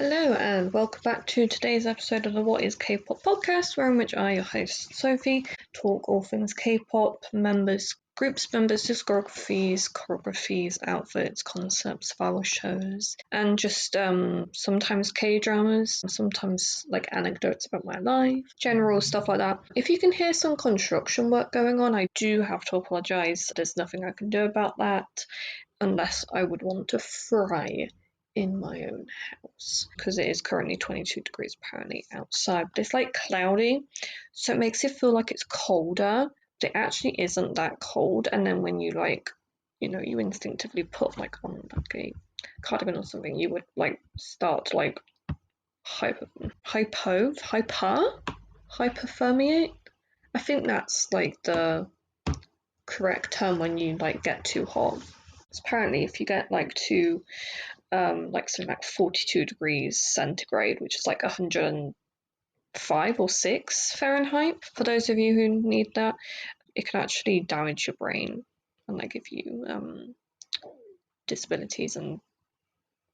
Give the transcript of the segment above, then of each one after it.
Hello and welcome back to today's episode of the What is K-Pop podcast, where in which I, your host Sophie, talk all things K-pop, members, groups, members, discographies, choreographies, outfits, concepts, viral shows, and just sometimes K-dramas, sometimes like anecdotes about my life, general stuff like that. If you can hear some construction work going on, I do have to apologise. There's nothing I can do about that, unless I would want to fry in my own house, because it is currently 22 degrees apparently outside, but it's like cloudy, so it makes it feel like it's colder, but it actually isn't that cold. And then when you you instinctively put like on like a cardigan or something, you would like start to like hypothermiate. I think that's like the correct term when you like get too hot. So apparently if you get like too something like 42 degrees centigrade, which is like 105 or 6 Fahrenheit. For those of you who need that, it can actually damage your brain and like give you disabilities and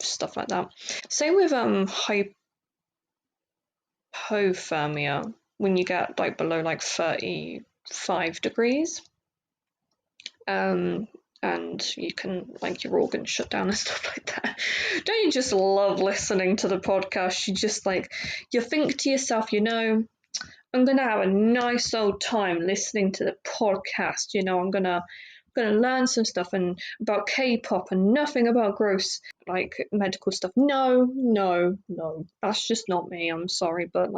stuff like that. Same with hypothermia, when you get like below like 35 degrees. And you can like your organs shut down and stuff like that. Don't you just love listening to the podcast? You think to yourself, I'm gonna have a nice old time listening to the podcast. I'm gonna learn some stuff and about K-pop and nothing about gross like medical stuff. No, that's just not me. I'm sorry, but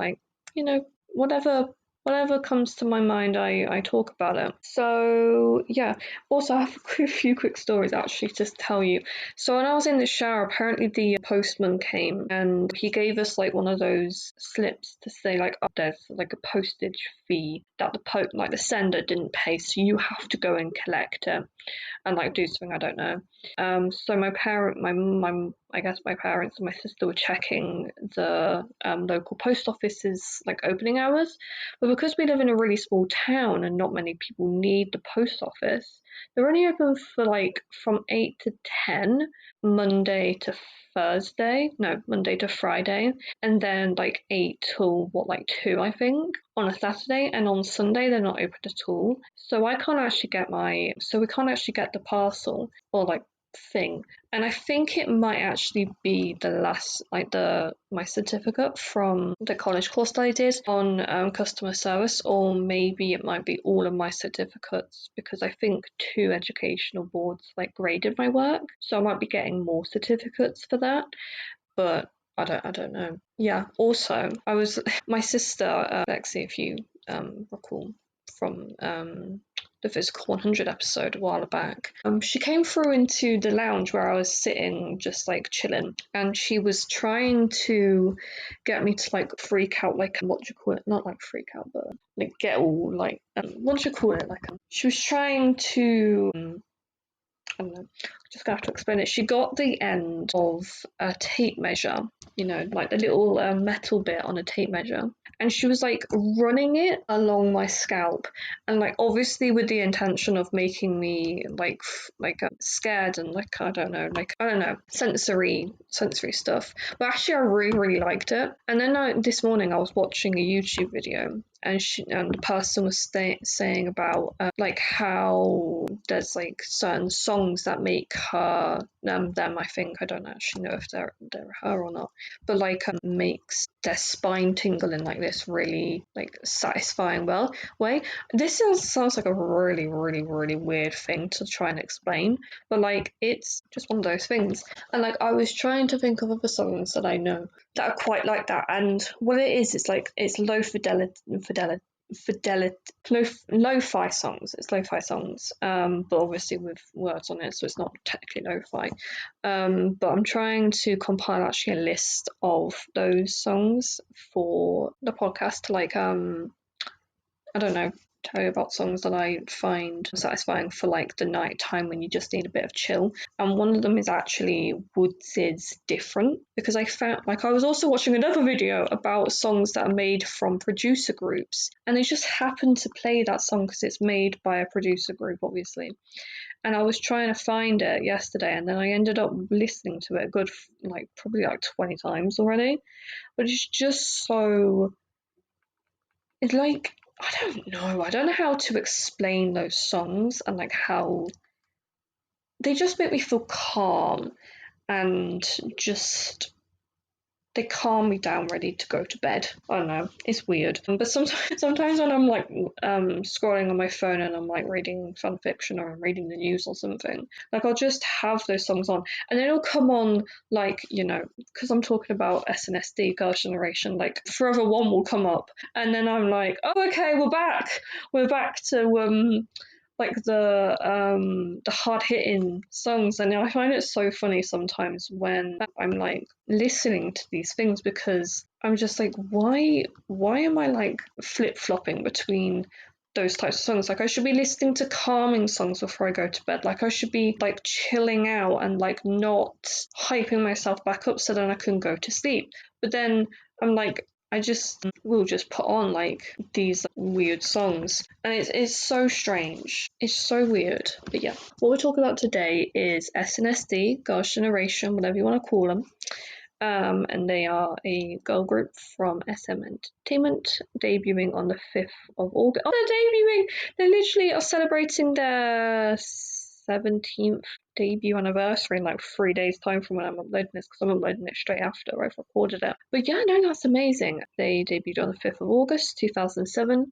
whatever comes to my mind, I talk about it. So yeah, also I have a few quick stories actually to tell you. So when I was in the shower, apparently the postman came and he gave us like one of those slips to say like, oh, there's like a postage fee that the sender didn't pay, so you have to go and collect it and like do something, I don't know. So my parents and my sister were checking the local post office's like opening hours, but because we live in a really small town and not many people need the post office, they're only open for like from 8 to 10 Monday to Friday, and then like 8 till 2 I think on a Saturday, and on Sunday they're not open at all. So we can't actually get the parcel or like thing, and I think it might actually be the last my certificate from the college course that I did on customer service, or maybe it might be all of my certificates, because I think 2 educational boards like graded my work, so I might be getting more certificates for that, but I don't know. Yeah, also my sister Lexi, if you recall from the Physical 100 episode a while back, she came through into the lounge where I was sitting just like chilling, and she was trying to get me to like freak out, like what do you call it, not like freak out, but like get all like what do you call it, like she was trying to I don't know, just gonna have to explain it. She got the end of a tape measure, like the little metal bit on a tape measure, and she was like running it along my scalp, and like obviously with the intention of making me scared and like I don't know, sensory stuff. But actually I really liked it. And then this morning I was watching a YouTube video, and the person was saying about like how there's like certain songs that make her them, I think, I don't actually know if they're her or not, but like makes their spine tingle in like this really like satisfying way. This sounds like a really weird thing to try and explain, but like it's just one of those things. And like I was trying to think of other songs that I know that are quite like that, and what it is, it's low fidelity lo-fi songs. It's lo-fi songs, but obviously with words on it, so it's not technically lo-fi. But I'm trying to compile actually a list of those songs for the podcast to like I don't know, tell you about songs that I find satisfying for like the night time when you just need a bit of chill. And one of them is actually Woods' Different, because I found like I was also watching another video about songs that are made from producer groups, and they just happened to play that song because it's made by a producer group, obviously. and I was trying to find it yesterday, and then I ended up listening to it a good, like, probably like 20 times already. But it's just so, it's like, I don't know how to explain those songs, and like how they just make me feel calm, and just they calm me down, ready to go to bed. I don't know, it's weird. But sometimes when I'm like scrolling on my phone and I'm like reading fan fiction or I'm reading the news or something, like I'll just have those songs on, and then it'll come on, like, because I'm talking about SNSD, Girls' Generation, like Forever One will come up, and then I'm like, oh, okay, we're back to like the hard hitting songs. And I find it so funny sometimes when I'm like listening to these things, because I'm just like, why am I like flip flopping between those types of songs? Like, I should be listening to calming songs before I go to bed. Like, I should be like chilling out and like not hyping myself back up so then I can go to sleep. But then I'm like, I just will just put on like these weird songs, and it's so strange. It's so weird. But yeah, what we're talking about today is SNSD, Girls' Generation, whatever you want to call them. And they are a girl group from SM Entertainment, debuting on the 5th of August. Oh, they're debuting! They literally are celebrating their 17th debut anniversary in like 3 days' time from when I'm uploading this, because I'm uploading it straight after I've recorded it. But yeah, no, that's amazing. They debuted on the 5th of August 2007.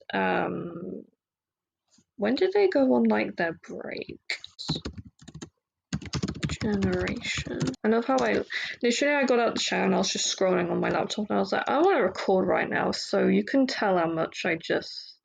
When did they go on like their break? Generation. I love how I got out the shower and I was just scrolling on my laptop and I was like, I want to record right now, so you can tell how much I just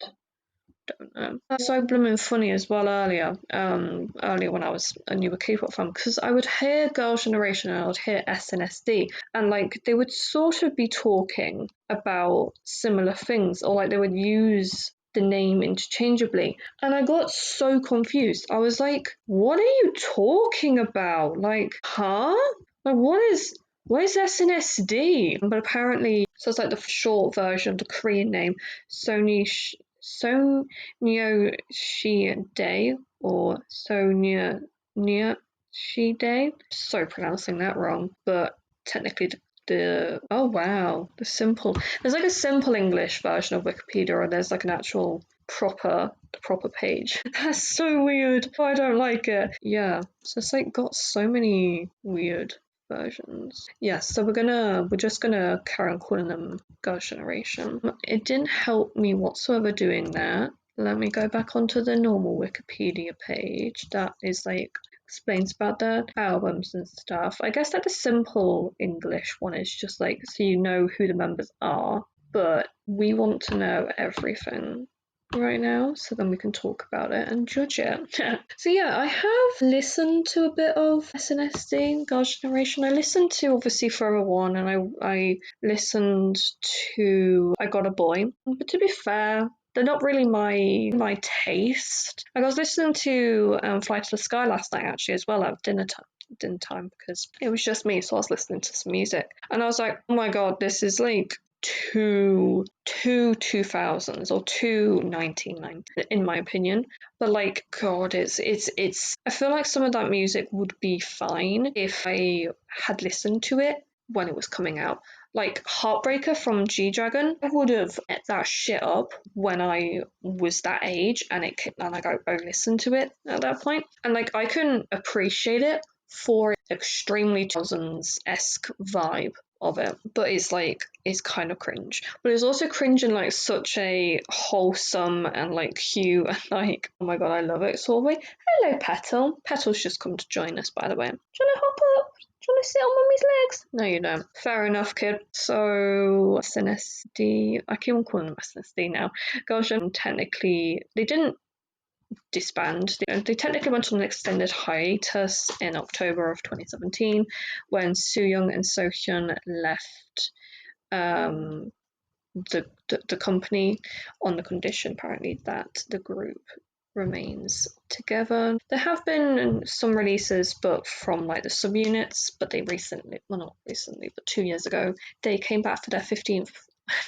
don't know. That's so blooming funny as well earlier when I was a newer K-pop fan, because I would hear Girls' Generation and I would hear SNSD, and like they would sort of be talking about similar things, or like they would use the name interchangeably, and I got so confused. I was like, what are you talking about? Like, huh? Like, what is SNSD? But apparently, so it's like the short version of the Korean name, Sonyo Shi Day, or Sonya Shi Day. So pronouncing that wrong, but technically oh wow, there's like a simple English version of Wikipedia, and there's like an actual proper page. That's so weird. Oh, I don't like it. Yeah, so it's like got so many weird versions. Yeah, so we're just gonna carry on calling them Girls' Generation. It didn't help me whatsoever doing that. Let me go back onto the normal Wikipedia page that is like explains about their albums and stuff. I guess like the simple English one is just like so you know who the members are, but we want to know everything right now, so then we can talk about it and judge it. So yeah, I have listened to a bit of SNSD, Girls' Generation. I listened to obviously Forever One, and I listened to I Got a Boy. But to be fair, they're not really my taste. Like, I was listening to Fly to the Sky last night actually as well at dinner time, because it was just me, so I was listening to some music, and I was like, oh my god, this is like two 2000s or two 1990s in my opinion. But like, god, it's I feel like some of that music would be fine if I had listened to it when it was coming out. Like Heartbreaker from G-Dragon, I would have ate that shit up when I was that age, and like I listened to it at that point, and like I can appreciate it for extremely 2000s-esque vibe of it, but it's kind of cringe. But it's also cringe in like such a wholesome and like cute and like, oh my god, I love it sort of way. Hello, Petal. Petal's just come to join us, by the way. Do you want to hop up? Do you want to sit on mummy's legs? No, you don't. Fair enough, kid. So SNSD, I keep on calling them SNSD now. Gosh, technically they didn't disband. They technically went on an extended hiatus in October of 2017 when Soo-young and So-hyun left the company on the condition apparently that the group remains together. There have been some releases, but from like the subunits, but they recently, well, not recently, but 2 years ago, they came back for their 15th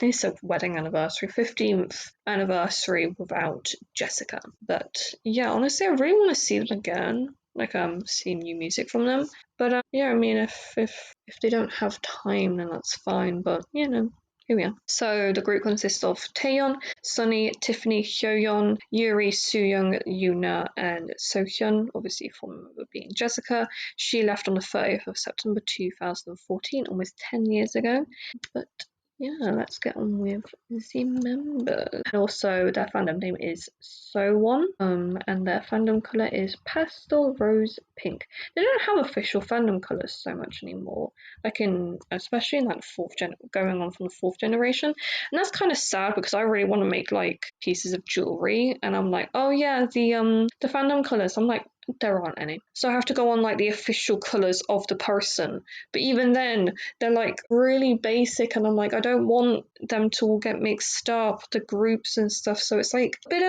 it's a wedding anniversary, 15th anniversary without Jessica. But yeah, honestly, I really want to see them again. Like see new music from them. But yeah, I mean, if they don't have time, then that's fine. But you know, here we are. So the group consists of Taeyeon, Sunny, Tiffany, Hyoyeon, Yuri, Sooyoung, Yuna, and Sohyun. Obviously, former member being Jessica. She left on the 30th of September 2014, almost 10 years ago. But yeah, let's get on with the members. And also, their fandom name is So1, and their fandom color is pastel rose pink. They don't have official fandom colors so much anymore, like especially in like going on from the fourth generation, and that's kind of sad because I really want to make like pieces of jewelry, and I'm like, oh yeah, the fandom colors. I'm like, there aren't any, so I have to go on like the official colors of the person. But even then, they're like really basic, and I'm like, I don't want them to all get mixed up, the groups and stuff. So it's like a bit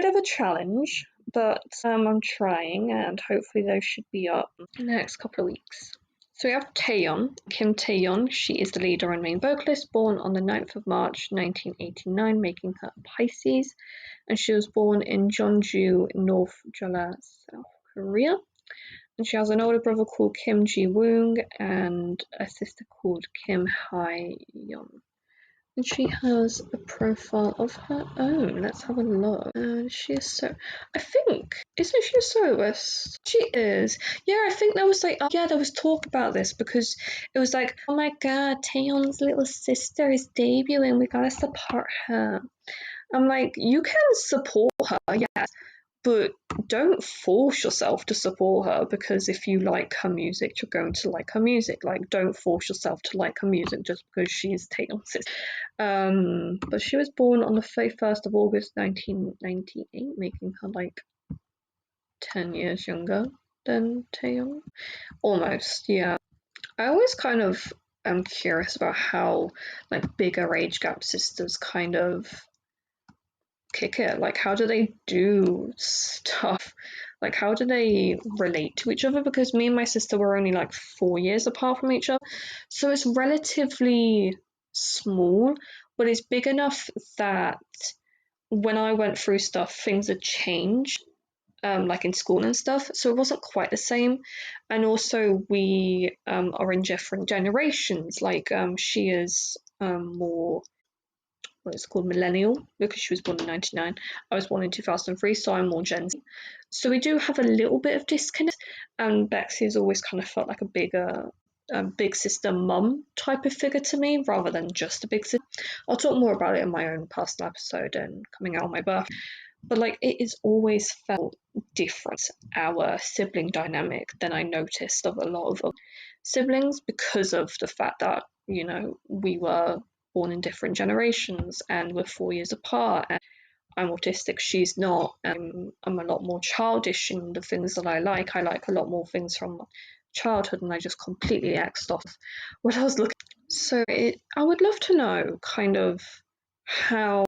of a challenge, but I'm trying, and hopefully those should be up in the next couple of weeks. So we have Taeyeon, Kim Taeyeon. She is the leader and main vocalist, born on the 9th of March 1989, making her a Pisces, and she was born in Jeonju, North Jeolla, South Korea. And she has an older brother called Kim Ji-woong and a sister called Kim Hae-yeon. And she has a profile of her own. Let's have a look. And she is so. I think. Isn't she a soloist? She is. Yeah, I think there was like. Yeah, there was talk about this because it was like, oh my god, Taeyeon's little sister is debuting. We gotta support her. I'm like, you can support her, yes, but don't force yourself to support her because if you like her music, you're going to like her music. Like, don't force yourself to like her music just because she's Taeyeon's sister. But she was born on the 31st of August 1998, making her like 10 years younger than Taeyeon. Almost, yeah. I always kind of am curious about how like bigger age gap sisters kind of kick it. Like, how do they do stuff? Like, how do they relate to each other? Because me and my sister were only like 4 years apart from each other, so it's relatively small, but it's big enough that when I went through stuff, things had changed. Like in school and stuff, so it wasn't quite the same. And also, we are in different generations. Like, she is more what it's called millennial because she was born in 99. I was born in 2003, so I'm more Gen Z. So we do have a little bit of disconnect. And Bexy has always kind of felt like a big sister mum type of figure to me rather than just a big sister. I'll talk more about it in my own personal episode and coming out on my birthday. But like, it has always felt different, our sibling dynamic, than I noticed of a lot of siblings because of the fact that, you know, we were born in different generations and we're 4 years apart, and I'm autistic, she's not, and I'm a lot more childish in the things that I like. I like a lot more things from childhood, and I just completely axed off what I was looking. So I would love to know kind of how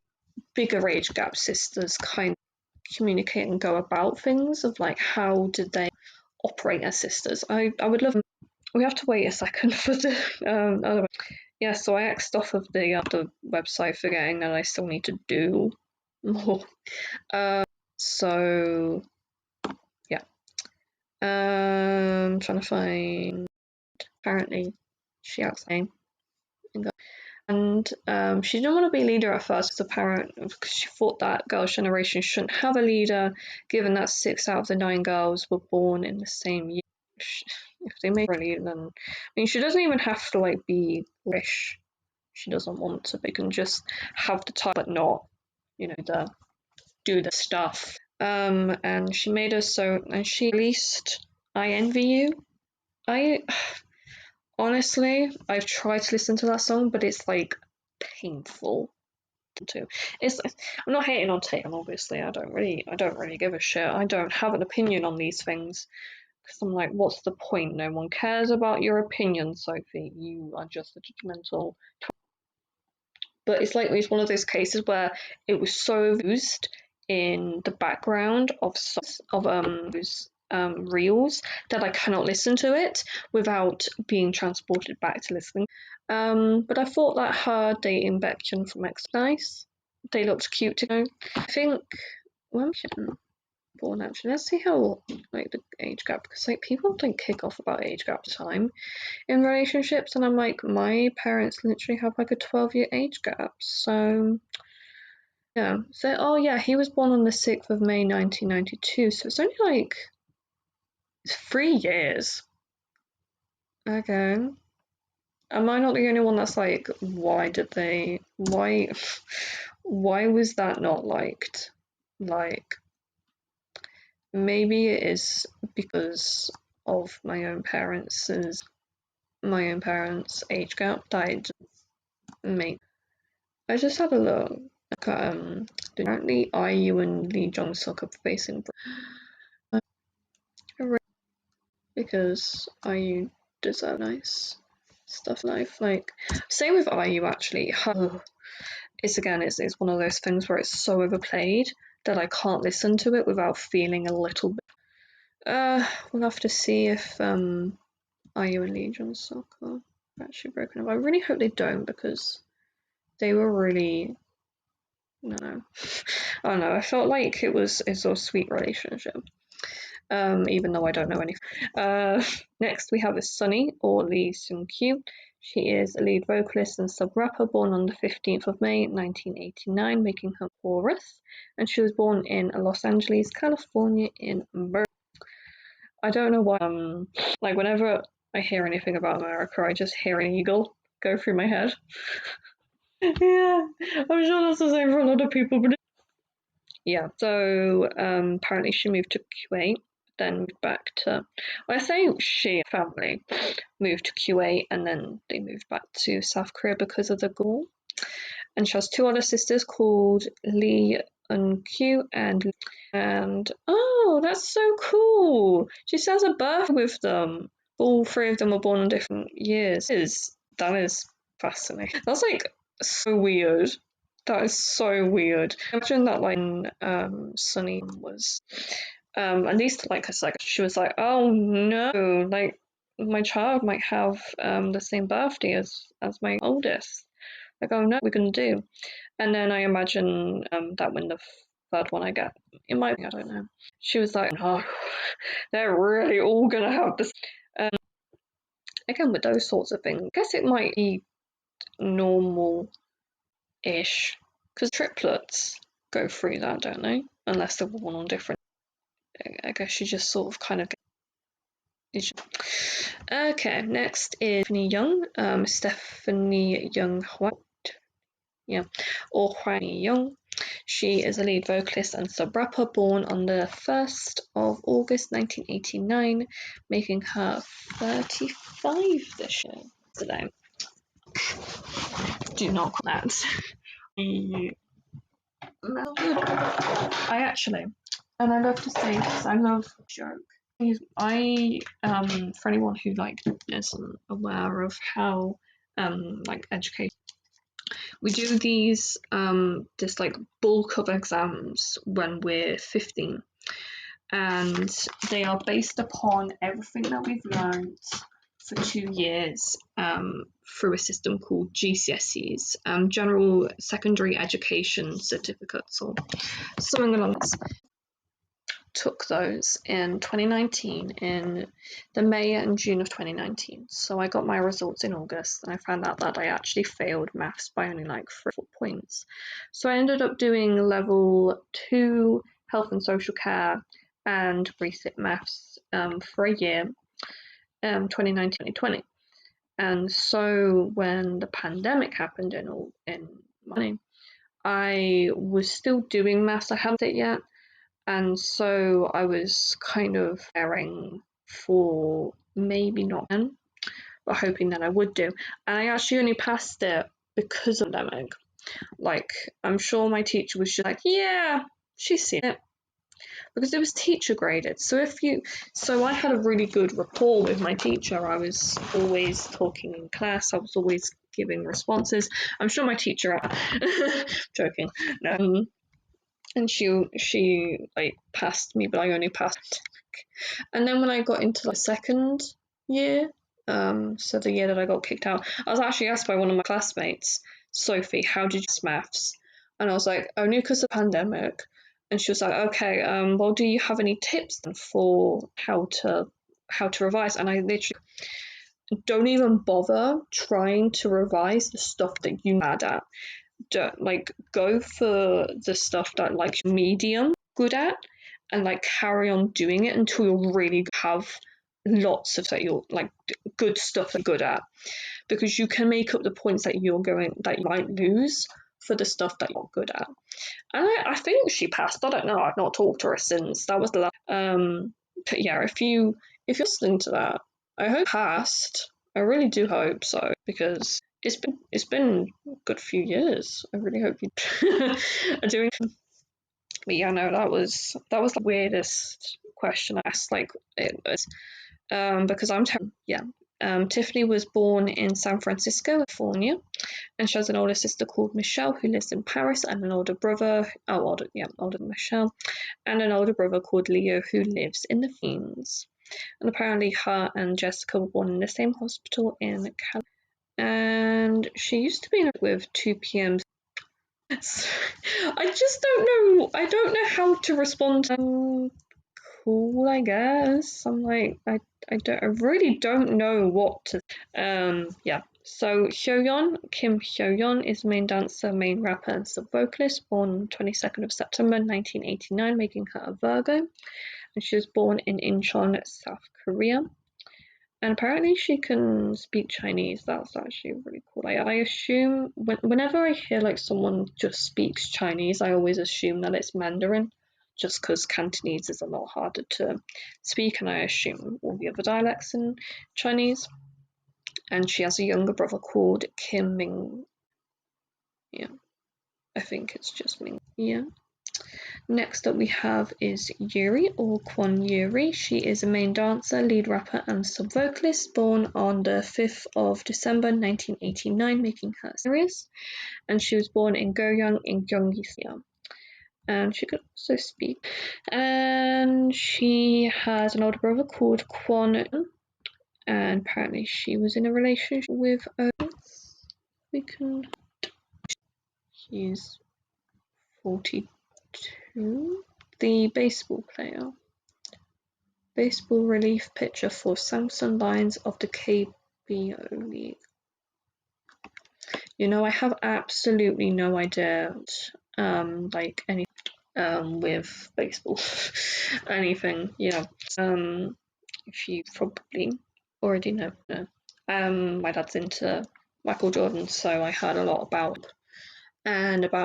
bigger age gap sisters kind of communicate and go about things, of like, how did they operate as sisters. I would love. We have to wait a second for the other. Yeah, so I X'd off of the website, forgetting that I still need to do more. So yeah, trying to find. Apparently, she asked name, and she didn't want to be leader at first. It's apparent because she thought that Girls' Generation shouldn't have a leader, given that 6 out of the 9 girls were born in the same year. If they make her a leader, then I mean, she doesn't even have to like be rich. She doesn't want to. They can just have the title, but not, you know, do the stuff. And she made us so, and she released "I Envy You." I honestly, I've tried to listen to that song, but it's like painful to. It's. I'm not hating on Tatum, obviously. I don't really give a shit. I don't have an opinion on these things because I'm like, what's the point? No one cares about your opinion, Sophie. You are just a judgmental. But it's like it's one of those cases where it was so used in the background of reels that I cannot listen to it without being transported back to listening. But I thought that her dating Beckton from X nice. They looked cute to go. I think when born actually. Let's see how like the age gap, because like people don't kick off about age gap time in relationships, and I'm like, my parents literally have like a 12-year age gap. So yeah. So oh yeah, he was born on the 6th of May 1992. So it's only like 3 years. Okay. Am I not the only one that's like, why was that not liked? Like, maybe it is because of my own parents' age gap that I make. I just had a look. Apparently IU and Lee Jong Suk are facing because IU deserve nice stuff in life. Like same with IU actually. It's one of those things where it's so overplayed that I can't listen to it without feeling a little bit. We'll have to see if IU and Lee Jong Suk are actually broken up. I really hope they don't, because they were really, no, I don't know. I felt like it's a sweet relationship. Even though I don't know anything. Next we have Sunny, or Lee Seung Kyu. She is a lead vocalist and sub-rapper born on the 15th of May 1989, making her fourth, and she was born in Los Angeles, California in America. I don't know why, like whenever I hear anything about America, I just hear an eagle go through my head. Yeah, I'm sure that's the same for a lot of people, but yeah, so apparently she moved to Kuwait, then moved back to, well, I say she family moved to Kuwait, and then they moved back to South Korea because of the war. And she has two other sisters called Lee and Q and oh, that's so cool. She says a birth with them. All three of them were born on different years. That is fascinating. That's like so weird. That is so weird. Imagine that like Sunny was at least like a second she was like, oh no, like my child might have the same birthday as my oldest. Like, oh no, we're gonna do. And then I imagine that when the third one I get, it might be, I don't know. She was like, oh, they're really all gonna have this. Um, Again, with those sorts of things, I guess it might be normal ish, because triplets go through that, don't they? Unless they're born on different. I guess you just sort of kind of get. Okay, next is Stephanie Young White. Yeah, or Huang Young. She is a lead vocalist and sub-rapper born on the 1st of August 1989, making her 35 this year. Today. Do not call that. I actually, and I love to say this, I love joke. For anyone who like isn't aware of how like education, we do this like bulk of exams when we're 15, and they are based upon everything that we've learned for 2 years through a system called GCSEs, General Secondary Education Certificates, or something along those. Took those in 2019, in the May and June of 2019. So I got my results in August, and I found out that I actually failed maths by only like 3 or 4 points. So I ended up doing level 2 health and social care and resit maths for a year, 2019-2020. And so when the pandemic happened in May, I was still doing maths. I hadn't it yet. And so I was kind of preparing for maybe not then, but hoping that I would do. And I actually only passed it because of the pandemic. Like, I'm sure my teacher was just like, yeah, she's seen it. Because it was teacher graded. So I had a really good rapport with my teacher. I was always talking in class. I was always giving responses. I'm sure my teacher, joking. And she like passed me, but I only passed And then when I got into the second year, so the year that I got kicked out, I was actually asked by one of my classmates, Sophie, how did you maths? And I was like, only because of the pandemic. And she was like, okay, well, do you have any tips for how to revise? And I literally don't even bother trying to revise the stuff that you're bad at. Don't, like, go for the stuff that like medium good at, and like carry on doing it until you really have lots of that you're like good stuff that you're good at, because you can make up the points that you might lose for the stuff that you're good at. And I think she passed. I don't know. I've not talked to her since. That was the last. But yeah, if you're listening to that, I hope passed. I really do hope so, because it's been a good few years. I really hope you are doing. But yeah, no, that was the weirdest question I asked. Like, it was because Tiffany was born in San Francisco, California, and she has an older sister called Michelle who lives in Paris, and an older brother, older than Michelle, and an older brother called Leo who lives in the Philippines. And apparently her and Jessica were born in the same hospital in California. And she used to be with 2 p.m. I just don't know. I don't know how to respond. Cool, I guess. I'm like, I really don't know what to. Yeah. So Kim Hyoyeon is main dancer, main rapper, and sub-vocalist, born 22nd of September 1989, making her a Virgo. And she was born in Incheon, South Korea. And apparently she can speak Chinese. That's actually really cool. I assume whenever I hear like someone just speaks Chinese, I always assume that it's Mandarin, just because Cantonese is a lot harder to speak, and I assume all the other dialects in Chinese. And she has a younger brother called Kim Ming. Yeah, I think it's just Ming. Yeah. Next up we have is Yuri, or Kwon Yuri. She is a main dancer, lead rapper, and sub-vocalist, born on the 5th of December 1989, making her serious. And she was born in Goryeo in Gyeonggi. And she could also speak. And she has an older brother called Kwon, and apparently she was in a relationship with He's 42. The baseball player. Baseball relief pitcher for Samsung Lions of the KBO League. You know, I have absolutely no idea, like any, with baseball, anything. You know, if you probably already know. My dad's into Michael Jordan, so I heard a lot about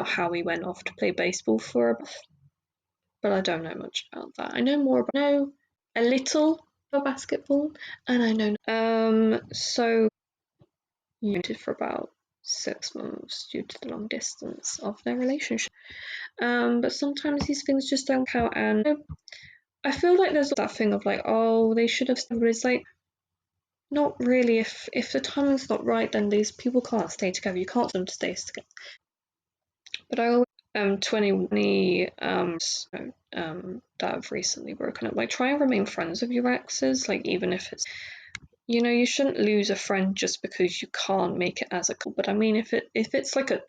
how he went off to play baseball for a bit, but I don't know much about that. I know a little about basketball, and I know so he waited for about 6 months due to the long distance of their relationship. But sometimes these things just don't count, and I feel like there's that thing of like, oh, they should have said, but it's like, not really. If the timing's not right, then these people can't stay together. You can't them to stay together. But I always 20 that have recently broken up, like, try and remain friends with your exes, like, even if it's, you know, you shouldn't lose a friend just because you can't make it as a couple. But I mean, if it's like a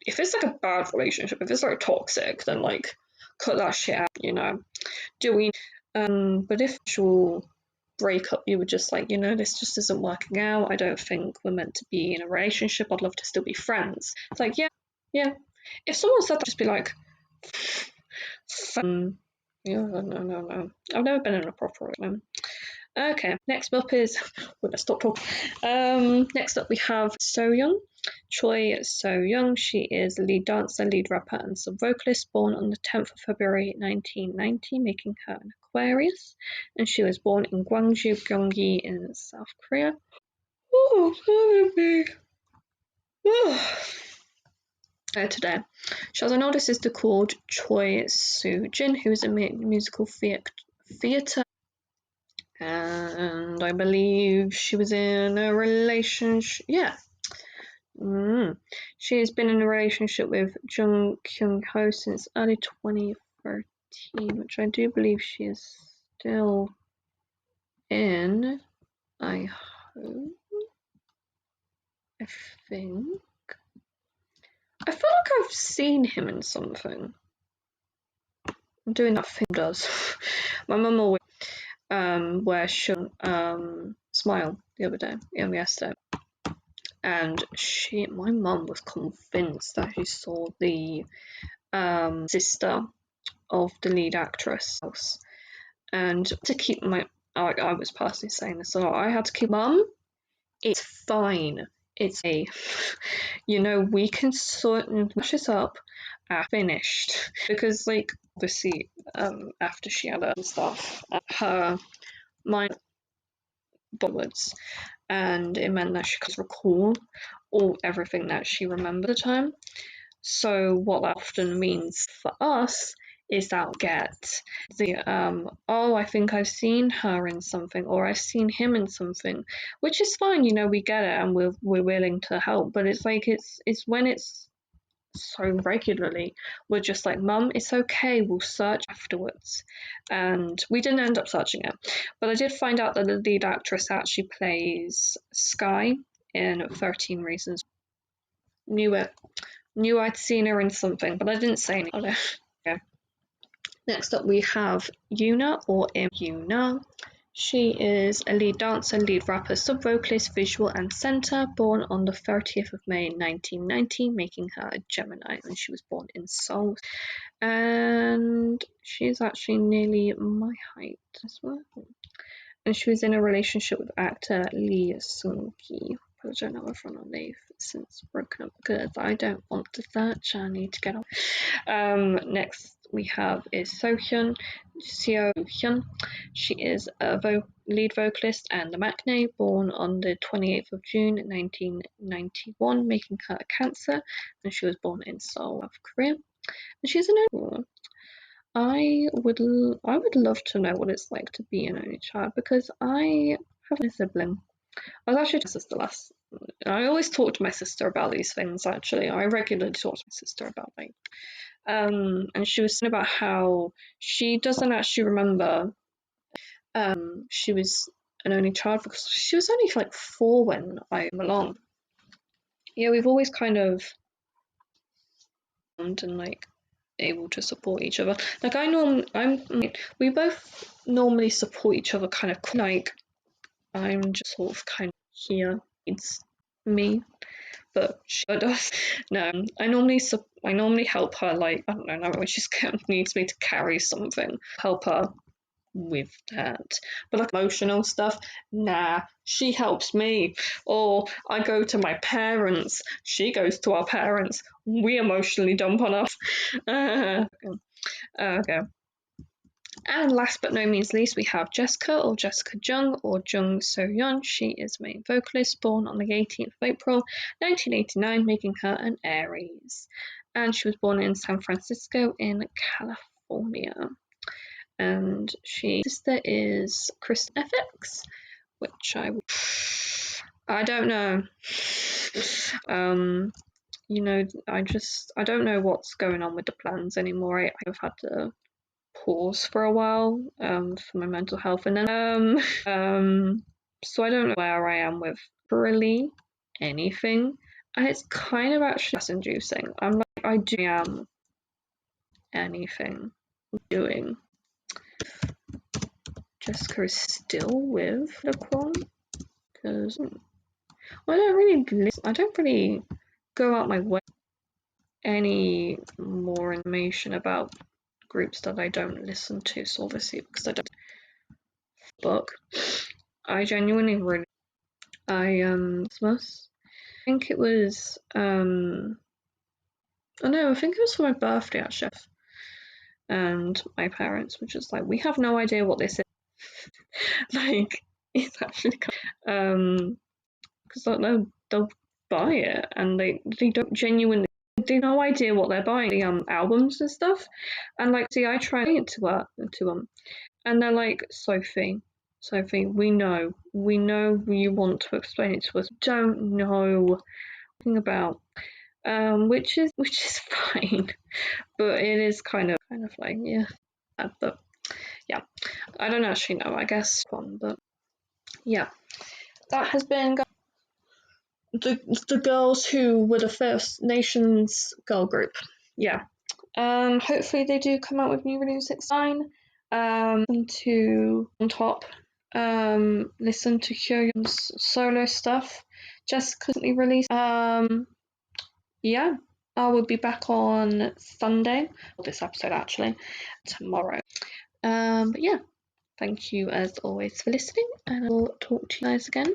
bad relationship, if it's like toxic, then like cut that shit out, you know. But if actual breakup, you were just like, you know, this just isn't working out, I don't think we're meant to be in a relationship, I'd love to still be friends. It's like, yeah. If someone said that, just be like, yeah, no. I've never been in a proper relationship. Okay, next up is, well, let's stop talking. Next up we have Soyoung, Choi Soyoung. She is a lead dancer, lead rapper, and sub-vocalist, born on the 10th of February 1990, making her an Aquarius. And she was born in Gwangju, Gyeonggi in South Korea. Today. She has an older sister called Choi Soo-jin, who is a musical theatre, and I believe she was in a relationship. Yeah. She has been in a relationship with Jung Kyung-ho since early 2013, which I do believe she is still in, I hope, I think, I feel like I've seen him in something. I'm doing that thing does. My mum always where she smile the other day, yesterday, and my mum was convinced that she saw the sister of the lead actress, and to keep I was personally saying this a lot. I had to keep mum. It's fine. It's we can sort and mash it up. Finished because like obviously after she had her stuff, her mind backwards, and it meant that she could recall everything that she remembered at the time. So what that often means for us is that we'll get the I think I've seen her in something, or I've seen him in something, which is fine, we get it and we're willing to help. But it's like it's when it's so regularly, we're just like, Mum, it's okay, we'll search afterwards. And we didn't end up searching it, but I did find out that the lead actress actually plays Sky in 13 Reasons. Knew I'd seen her in something, but I didn't say anything. Okay. Next up we have Yuna, or Yuna. She is a lead dancer, lead rapper, sub-vocalist, visual and center, born on the 30th of May 1990, making her a Gemini, and she was born in Seoul. And she's actually nearly my height as well. And she was in a relationship with actor Lee Sung-ki. I don't know if they've since broken up because I don't want to search. I need to get on. Next we have is Seo Hyun. She is a lead vocalist and the Maknae, born on the 28th of June 1991, making her a Cancer, and she was born in Seoul, South Korea. And she's an only. I would love to know what it's like to be an only child, because I have a sibling. I was actually a sister last. I always talk to my sister about these things. Actually, I regularly talk to my sister about and she was saying about how she doesn't actually remember. She was an only child because she was only like 4 when I came along. Yeah, we've always kind of and like able to support each other. Like we both normally support each other, kind of like I'm just sort of kind of here. It's me, but she does. No, I normally help her. Like I don't know when she needs me to carry something, help her with that. But like emotional stuff, nah, she helps me. Or I go to my parents, she goes to our parents. We emotionally dump on us. Okay. And last but no means least, we have Jessica, or Jessica Jung, or Jung So-yeon. She is main vocalist, born on the 18th of April 1989, making her an Aries. And she was born in San Francisco in California. And she sister is Chris FX, which I don't know. I don't know what's going on with the plans anymore. I've had to pause for a while for my mental health, and then so I don't know where I am with really anything, and it's kind of actually stress inducing. I'm like, I do anything doing. Jessica is still with the Quan, because I don't really go out my way any more information about groups that I don't listen to. So obviously, because I don't book, I genuinely really Christmas. I think it was I think it was for my birthday actually. And my parents were just like, we have no idea what this is. Like, it's actually because they'll buy it, and they don't genuinely, they have no idea what they're buying, the albums and stuff. And like, see, I try to to them, and they're like, Sophie, we know you want to explain it to us, don't know anything about, which is fine, but it is kind of like, yeah, but yeah, I don't actually know, I guess one, but yeah, that has been the girls who were the First Nations girl group. Yeah. Hopefully they do come out with new release next time. To On Top. Listen to Kyurion's solo stuff. Just recently released. Yeah. I will be back on Sunday. This episode actually tomorrow. But yeah. Thank you as always for listening, and I will talk to you guys again